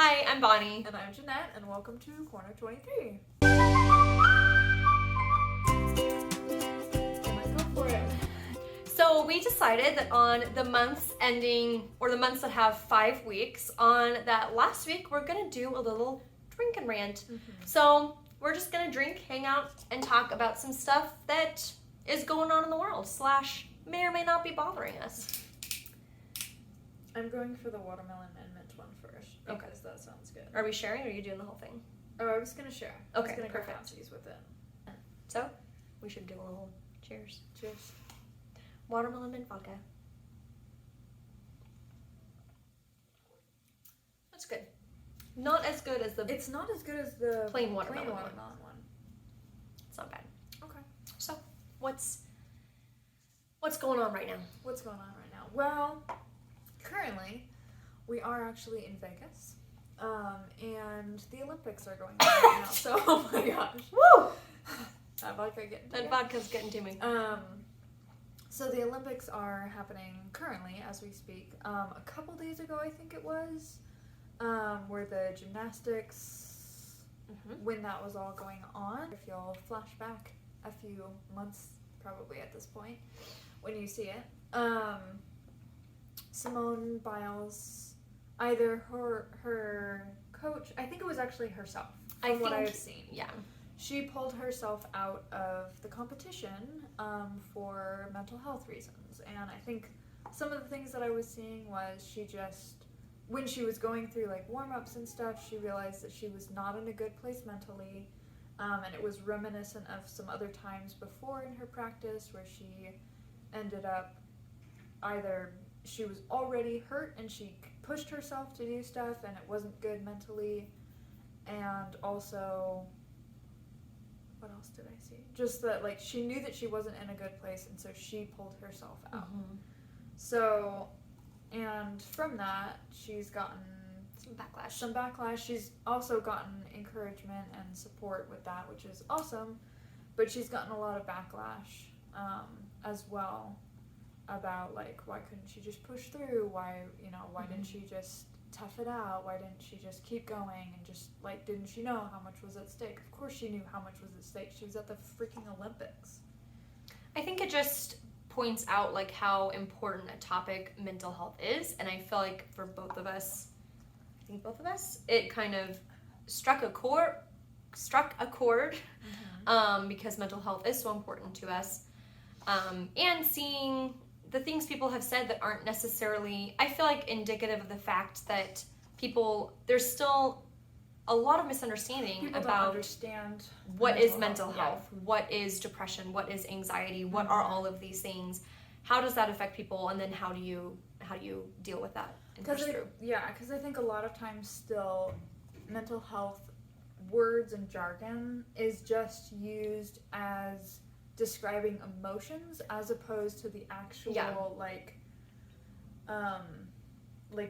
Hi, I'm Bonnie. And I'm Jeanette, and welcome to Corner 23. Go for it. So we decided that on the months ending, or the months that have 5 weeks, on that last week, we're gonna do a little drink and rant. So we're just gonna drink, hang out, and talk about some stuff that is going on in the world, / may or may not be bothering us. I'm going for the watermelon and mint one first, because that sounds good. Are we sharing, or are you doing the whole thing? Oh, I was gonna share. Okay, I was gonna perfect. go halfsies with it. So, we should do a little cheers. Cheers. Watermelon mint vodka. That's good. Not as good as the It's not as good as the plain watermelon one. one. It's not bad. Okay. So, what's going on right now? What's going on right now? Well, currently, we are actually in Vegas. And the Olympics are going on right now, so oh my gosh. Woo! That vodka getting to That me. vodka's getting to me. So the Olympics are happening currently as we speak. A couple days ago, I think it was, where the gymnastics, when that was all going on. If you'll flash back a few months, probably at this point, when you see it, Simone Biles, either her coach, I think it was actually herself, from what I've seen. Yeah. She pulled herself out of the competition for mental health reasons. And I think some of the things that I was seeing was she just, when she was going through like warm-ups and stuff, she realized that she was not in a good place mentally. And it was reminiscent of some other times before in her practice where she ended up either she was already hurt and she pushed herself to do stuff and it wasn't good mentally. And also, what else did I see? Just that, like, she knew that she wasn't in a good place, and so she pulled herself out. So, and from that, she's gotten some backlash. She's also gotten encouragement and support with that, which is awesome. But she's gotten a lot of backlash as well about, like, why couldn't she just push through? Why didn't she just tough it out? Why didn't she just keep going and just, like, didn't she know how much was at stake? Of course she knew how much was at stake. She was at the freaking Olympics. I think it just points out like how important a topic mental health is, and I feel like for both of us, it kind of struck a chord because mental health is so important to us, and seeing the things people have said that aren't necessarily, I feel like, indicative of the fact that there's still a lot of misunderstanding People about don't understand what is mental health, what is depression, what is anxiety, what are all of these things, how does that affect people, and then how do you deal with that and push through? Because I think a lot of times still mental health words and jargon is just used as describing emotions as opposed to the actual like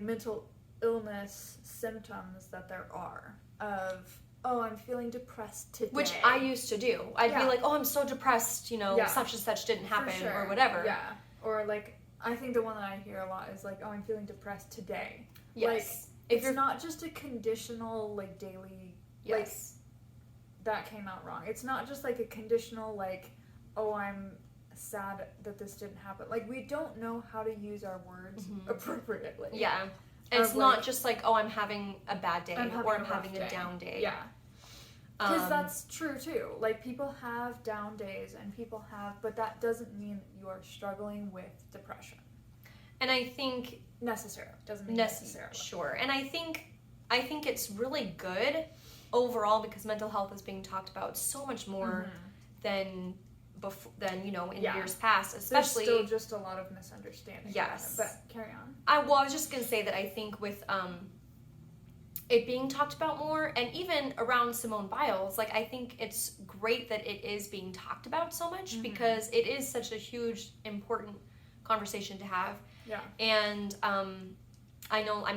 mental illness symptoms that there are of, oh, I'm feeling depressed today, which I used to do. I'd be like, oh, I'm so depressed, such and such didn't happen, or whatever. Or like, I think the one that I hear a lot is like, oh, I'm feeling depressed today. Yes. Like, it's not just a conditional like daily like, that came out wrong. It's not just like a conditional like, oh, I'm sad that this didn't happen. Like, we don't know how to use our words appropriately. Yeah. And it's not just like, oh, I'm having a bad day, or I'm having a down day. Yeah. Because that's true too. Like, people have down days but that doesn't mean that you are struggling with depression. And I think doesn't mean necessarily. Sure. And I think it's really good overall because mental health is being talked about so much more than in years past, especially. There's still just a lot of misunderstanding. Yes. But carry on. I was just going to say that I think with it being talked about more, and even around Simone Biles, like, I think it's great that it is being talked about so much because it is such a huge, important conversation to have. Yeah. And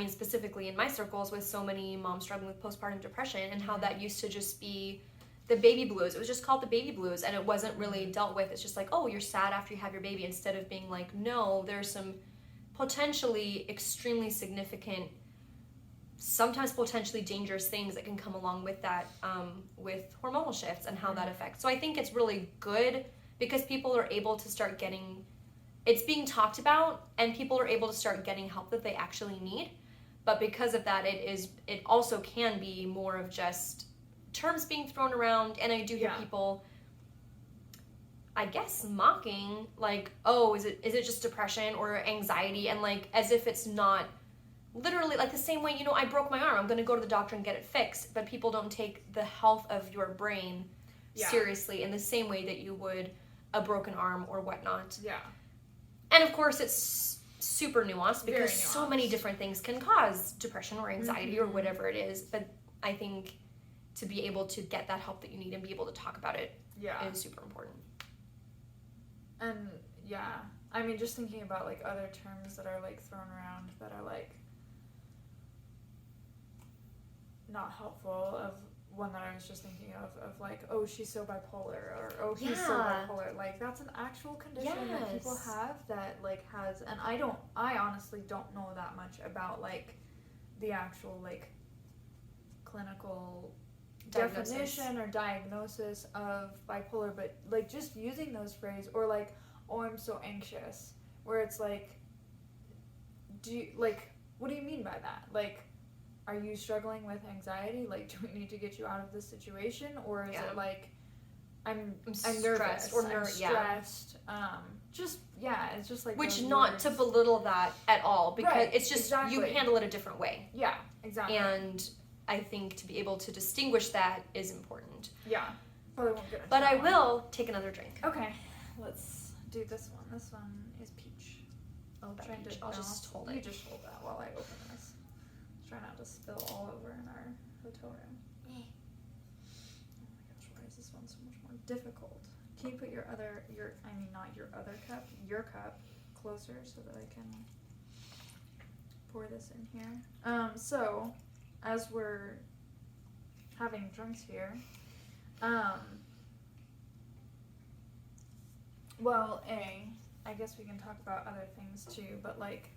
specifically in my circles with so many moms struggling with postpartum depression and how that used to just be the baby blues. It was just called the baby blues, and it wasn't really dealt with. It's just like, oh, you're sad after you have your baby, instead of being like, no, there's some potentially extremely significant sometimes potentially dangerous things that can come along with that, with hormonal shifts and how that affects. So I think it's really good because people are able to start getting, it's being talked about, and people are able to start getting help that they actually need. But because of that, it also can be more of just terms being thrown around, and I do hear people, I guess, mocking, like, oh, is it just depression or anxiety, and like as if it's not literally, like the same way, I broke my arm, I'm going to go to the doctor and get it fixed, but people don't take the health of your brain seriously in the same way that you would a broken arm or whatnot. Yeah. And of course, it's super nuanced because so many different things can cause depression or anxiety or whatever it is. But I think to be able to get that help that you need and be able to talk about it is super important. And I mean, just thinking about like other terms that are like thrown around that are like not helpful, of one that I was just thinking of like, oh, she's so bipolar, or oh, he's so bipolar. Like, that's an actual condition that people have that like has, and I honestly don't know that much about like the actual like clinical definition or diagnosis of bipolar, but like just using those phrases, or like, oh, I'm so anxious, where it's like, what do you mean by that? Like, are you struggling with anxiety? Like, do we need to get you out of this situation? Or is it like, I'm nervous, or I'm stressed? It's just like, which, not to belittle that at all, because it's just, you handle it a different way. Yeah, exactly. And I think to be able to distinguish that is important. Yeah. Probably won't get into but I one. will take another drink. Okay, let's do this one. This one is peach. Oh, peach. I'll just hold it. You just hold that while I open this. Try not to spill all over in our hotel room. Oh my gosh, why is this one so much more difficult? Can you put your cup closer so that I can pour this in here? So, as we're having drinks here, I guess we can talk about other things too, but like,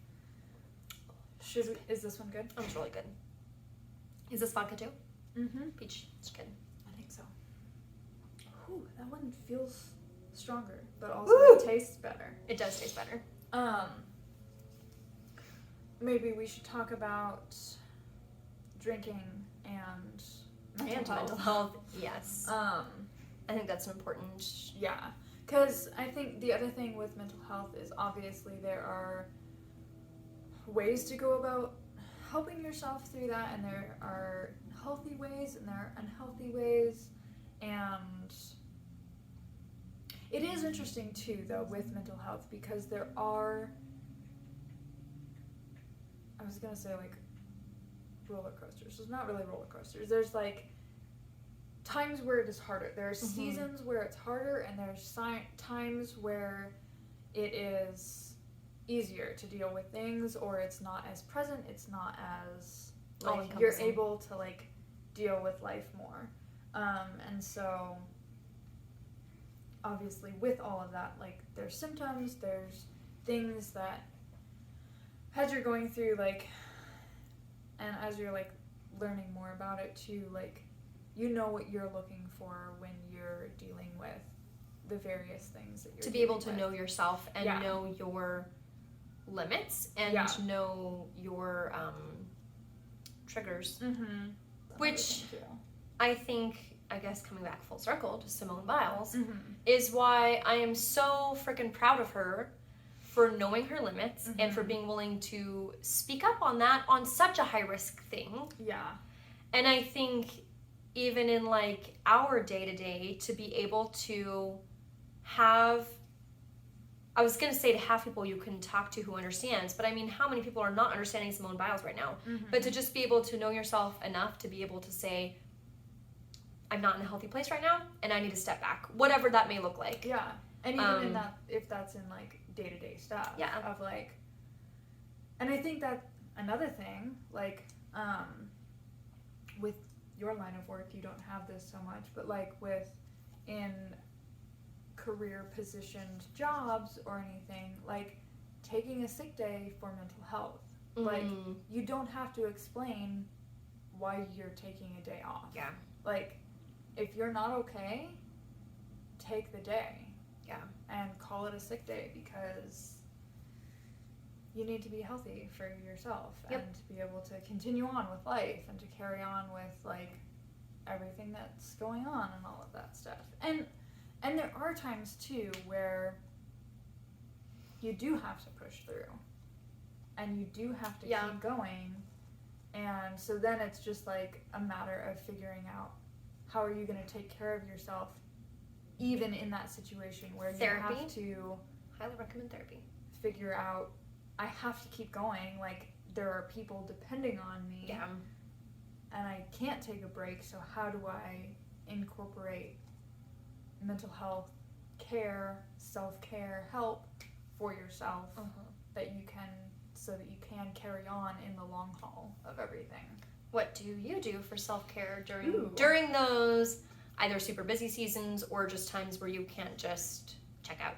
is this one good? Oh, it's really good. Is this vodka too? Mm-hmm. Peach. It's good. I think so. Ooh, that one feels stronger, but also it tastes better. It does taste better. Maybe we should talk about drinking and mental health. Yes. I think that's an important. Yeah, because I think the other thing with mental health is obviously there are ways to go about helping yourself through that, and there are healthy ways and there are unhealthy ways, and it is interesting too though with mental health, because there are, I was gonna say like roller coasters. There's not really roller coasters. There's like times where it is harder. There are seasons where it's harder, and there's times where it is easier to deal with things, or it's not as present, it's not as like you're able to like deal with life more. And so obviously with all of that, like there's symptoms, there's things that as you're going through, like, and as you're like learning more about it too, like, you know what you're looking for when you're dealing with the various things that you're to be able to know yourself and know your limits and know your triggers, which I think, I guess coming back full circle to Simone Biles, is why I am so freaking proud of her for knowing her limits and for being willing to speak up on that, on such a high risk thing. Yeah. And I think even in like our day-to-day, to be able to have, I was going to say to have people you can talk to who understands, but I mean, how many people are not understanding Simone Biles right now? But to just be able to know yourself enough to be able to say, I'm not in a healthy place right now, and I need to step back, whatever that may look like. Yeah. And even in that, if that's in like day-to-day stuff. Yeah. Of like, and I think that another thing, like, with your line of work, you don't have this so much, but like in career positioned jobs or anything, like taking a sick day for mental health Like, you don't have to explain why you're taking a day off. Yeah. Like, if you're not okay, take the day. Yeah. And call it a sick day, because you need to be healthy for yourself. Yep. And to be able to continue on with life and to carry on with, like, everything that's going on and all of that stuff. And there are times, too, where you do have to push through. And you do have to keep going. And so then it's just, like, a matter of figuring out how are you going to take care of yourself even in that situation where Therapy. You have to Highly recommend therapy. figure out, I have to keep going. Like, there are people depending on me. Yeah. And I can't take a break, so how do I incorporate mental health care, self-care, help for yourself that you can, so that you can carry on in the long haul of everything. What do you do for self-care during those either super busy seasons or just times where you can't just check out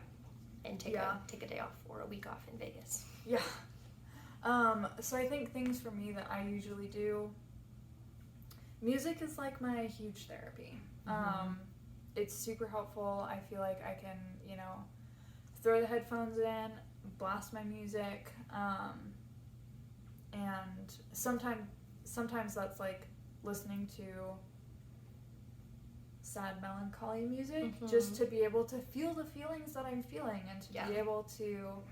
and take a day off or a week off in Vegas? Yeah. So I think things for me that I usually do, music is like my huge therapy. It's super helpful. I feel like I can, throw the headphones in, blast my music, and sometimes that's like listening to sad melancholy music, just to be able to feel the feelings that I'm feeling, and to be able to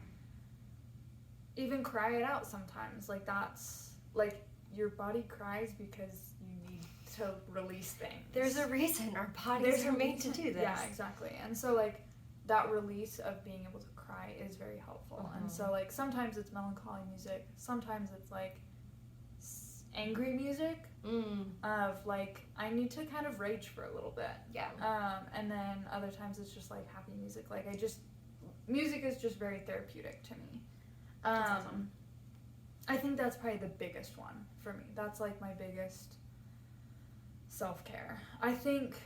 even cry it out sometimes. Like, that's, like, your body cries because you need to release things. There's a reason our bodies are made to do this. Yeah, exactly. And so, like, that release of being able to cry is very helpful. And so, like, sometimes it's melancholy music, sometimes it's, like, angry music, of, like, I need to kind of rage for a little bit. Yeah. And then other times it's just, like, happy music. Like, music is just very therapeutic to me. Awesome. I think that's probably the biggest one for me. That's, like, my biggest self-care. I think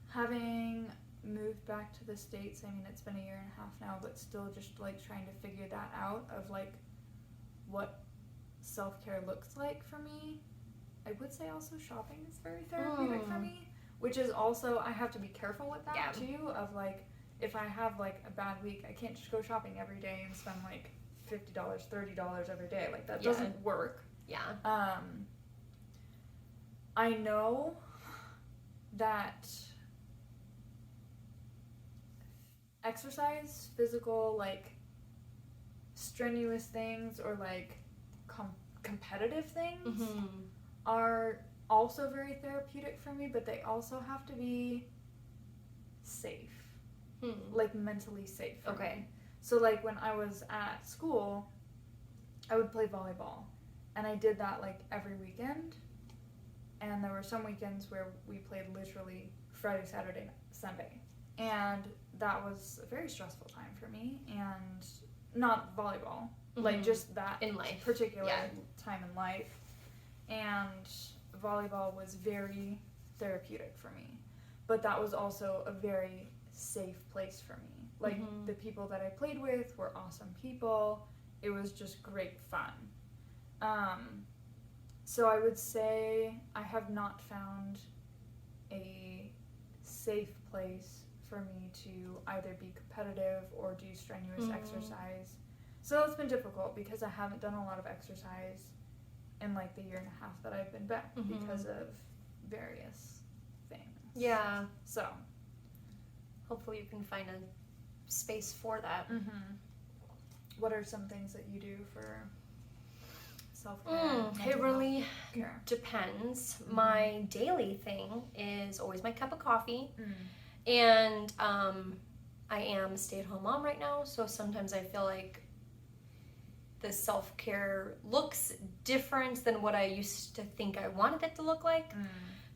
having moved back to the States, I mean, it's been 1.5 years now, but still just, like, trying to figure that out of, like, what self-care looks like for me. I would say also shopping is very therapeutic for me, which is also, I have to be careful with that too, of, like, if I have, like, a bad week, I can't just go shopping every day and spend, like, $50, $30 every day. Like, that doesn't work. Yeah. I know that exercise, physical, like, strenuous things, or, like, competitive things are also very therapeutic for me, but they also have to be safe. Like, mentally safe for me. So, like, when I was at school, I would play volleyball, and I did that, like, every weekend, and there were some weekends where we played literally Friday, Saturday, Sunday, and that was a very stressful time for me. And not volleyball, like, just that in life, particular time in life. And volleyball was very therapeutic for me, but that was also a very safe place for me. Like, the people that I played with were awesome people. It was just great fun. So I would say I have not found a safe place for me to either be competitive or do strenuous exercise. So it's been difficult because I haven't done a lot of exercise in, like, the 1.5 years that I've been back because of various things. Yeah. So hopefully you can find a space for that. What are some things that you do for self-care? It really depends. My daily thing is always my cup of coffee. And I am a stay-at-home mom right now, so sometimes I feel like the self-care looks different than what I used to think I wanted it to look like.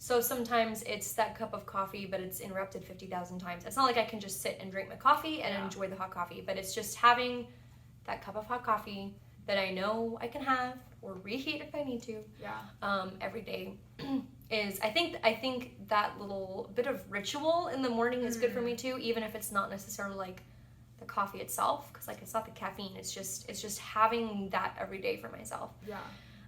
So sometimes it's that cup of coffee, but it's interrupted 50,000 times. It's not like I can just sit and drink my coffee and enjoy the hot coffee, but it's just having that cup of hot coffee that I know I can have or reheat if I need to. Every day is I think that little bit of ritual in the morning is good for me too, even if it's not necessarily like the coffee itself, because like it's not the caffeine, it's just having that every day for myself. Yeah.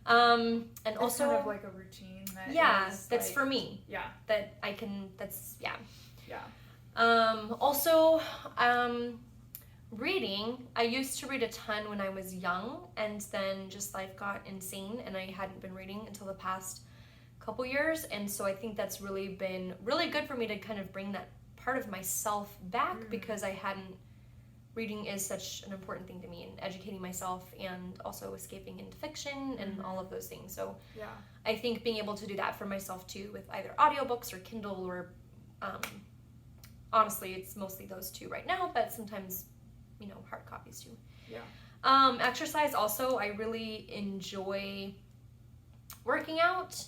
And It's also kind of like a routine that that's like, for me. Yeah. That I can. That's yeah. Yeah. Also, reading. I used to read a ton when I was young, and then just life got insane, and I hadn't been reading until the past couple years, and so I think that's really been really good for me to kind of bring that part of myself back, because I hadn't. Reading is such an important thing to me, and educating myself, and also escaping into fiction and all of those things. So Yeah. I think being able to do that for myself too, with either audiobooks or Kindle, or honestly, it's mostly those two right now, but sometimes, hard copies too. Yeah. Exercise also, I really enjoy working out.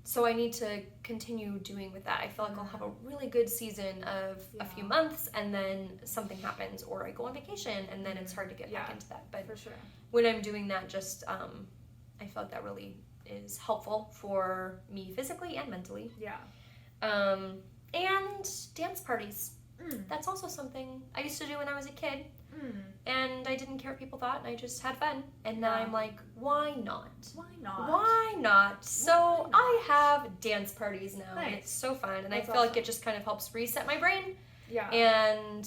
So I need to continue doing with that. I feel like I'll have a really good season of a few months, and then something happens, or I go on vacation, and then it's hard to get back into that. But for sure. when I'm doing that, just I feel like that really is helpful for me physically and mentally. Yeah. And dance parties. That's also something I used to do when I was a kid, and I didn't care what people thought, and I just had fun. And now I'm like, why not? Why not? Why not? So I have dance parties now, and Nice. it's so fun, and That's I feel like awesome. it just kind of helps reset my brain, Yeah. and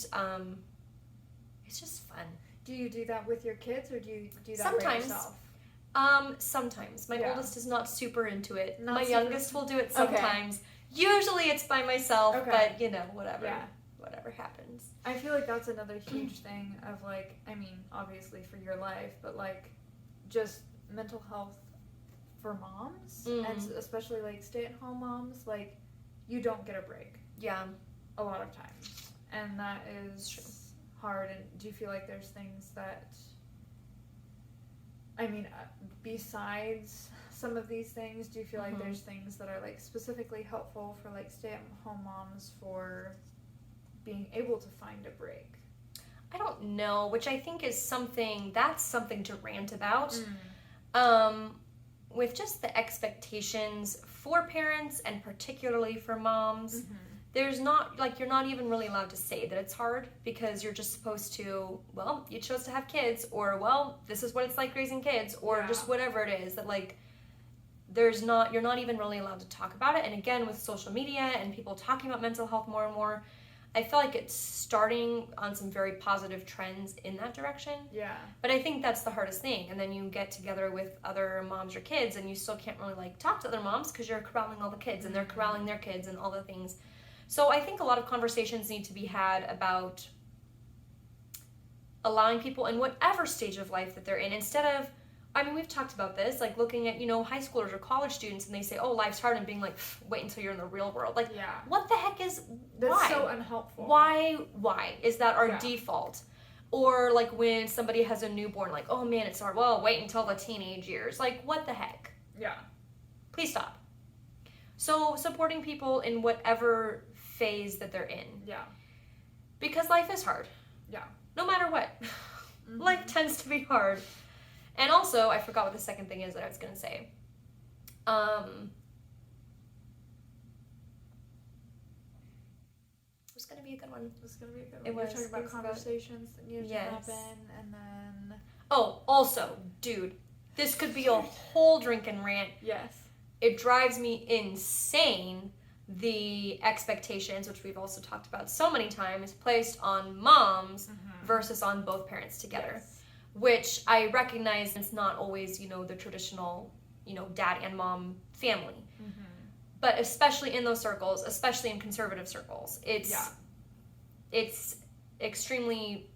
it's just fun. Do you do that with your kids, or do you do that Sometimes. by yourself? Sometimes. My Yeah. oldest is not super into it. Not My super youngest will do it sometimes. Usually it's by myself, Okay. but whatever. Yeah. Whatever happens. I feel like that's another huge thing of like, I mean, obviously for your life, but like just mental health for moms, and especially like stay-at-home moms, like you don't get a break Yeah. a lot of times, and that is True. hard. And do you feel like there's things that, I mean, besides some of these things, do you feel like there's things that are like specifically helpful for like stay-at-home moms for being able to find a break? I don't know, which I think is something to rant about. With just the expectations for parents, and particularly for moms, there's not, like, you're not even really allowed to say that it's hard, because you're just supposed to, well, you chose to have kids, or, well, this is what it's like raising kids, or just whatever it is, that like you're not even really allowed to talk about it. And again, with social media and people talking about mental health more and more, I feel like it's starting on some very positive trends in that direction. Yeah. But I think that's the hardest thing. And then you get together with other moms or kids, and you still can't really like talk to other moms, because you're corralling all the kids, and they're corralling their kids, and all the things. So I think a lot of conversations need to be had about allowing people in whatever stage of life that they're in, instead of, I mean, we've talked about this, like looking at, high schoolers or college students, and they say, oh, life's hard, and being like, wait until you're in the real world. Like, what the heck is, That's why? so unhelpful. Why? Is that our default? Or like when somebody has a newborn, like, oh man, it's hard. Well, wait until the teenage years. Like, what the heck? Yeah. Please stop. So supporting people in whatever phase that they're in. Yeah. Because life is hard. Yeah. No matter what. Life tends to be hard. And also, I forgot what the second thing is that I was going to say. It was going to be a good one. It's gonna be a good one. It We're was. talking It about was conversations that needed to Yes. happen, and then Oh, also, dude, this could be a whole drinking rant. yes. It drives me insane, the expectations, which we've also talked about so many times, placed on moms versus on both parents together. Yes. Which I recognize it's not always, the traditional, dad and mom family. But especially in those circles, especially in conservative circles, it's extremely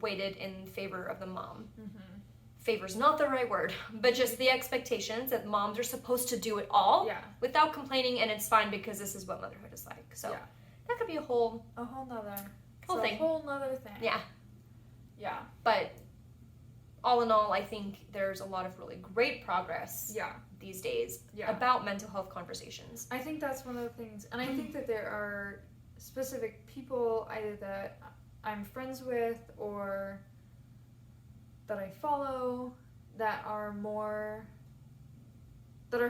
weighted in favor of the mom. Favor's not the right word, but just the expectations that moms are supposed to do it all without complaining, and it's fine because this is what motherhood is like. So that could be a whole nother thing. A whole nother thing. Yeah. Yeah. But all in all, I think there's a lot of really great progress these days about mental health conversations. I think that's one of the things, and I think that there are specific people either that I'm friends with or that I follow that are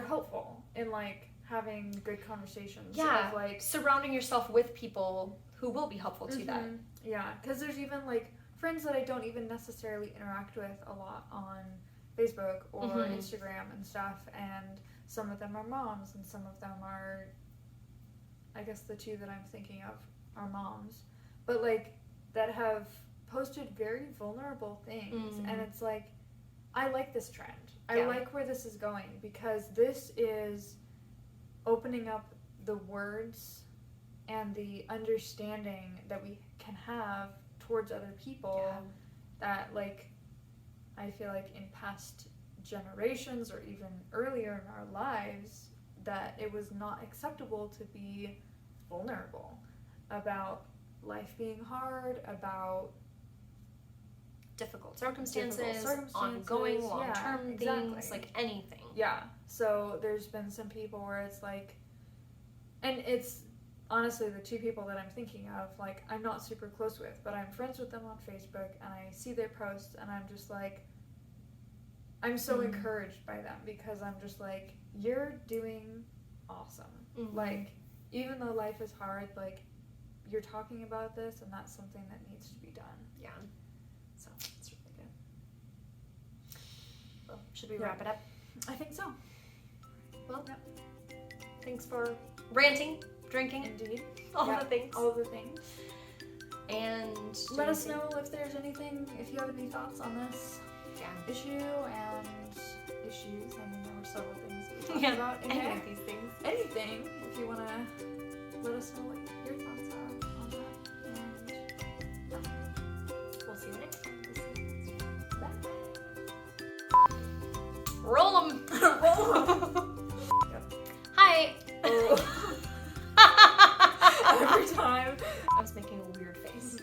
helpful in like having good conversations. Yeah, Of, like, surrounding yourself with people who will be helpful to that. Yeah, because there's even like friends that I don't even necessarily interact with a lot on Facebook or Instagram and stuff, and some of them are moms and some of them are, I guess the two that I'm thinking of are moms, but like that have posted very vulnerable things, and it's like, I like this trend. I like where this is going, because this is opening up the words and the understanding that we can have towards other people that, like, I feel like in past generations or even earlier in our lives, that it was not acceptable to be vulnerable about life being hard, about difficult circumstances, ongoing long-term things, like anything. Yeah, so there's been some people where it's like, and it's honestly the two people that I'm thinking of, like, I'm not super close with, but I'm friends with them on Facebook, and I see their posts, and I'm just like, I'm so encouraged by them, because I'm just like, you're doing awesome. Like, even though life is hard, like, you're talking about this, and that's something that needs to be done. Yeah. So, it's really good. Well, should we wrap it up? I think so. Well, thanks for ranting, drinking. Indeed. All the things. All the things. And let us know if there's anything, if you have any thoughts on this issue and issues. I mean, there were several things that we talked about in any of these things. Anything, if you want to let us know what your thoughts are on that. And we'll see you next time. bye. Roll them. Hi. Every time. I was making a weird face.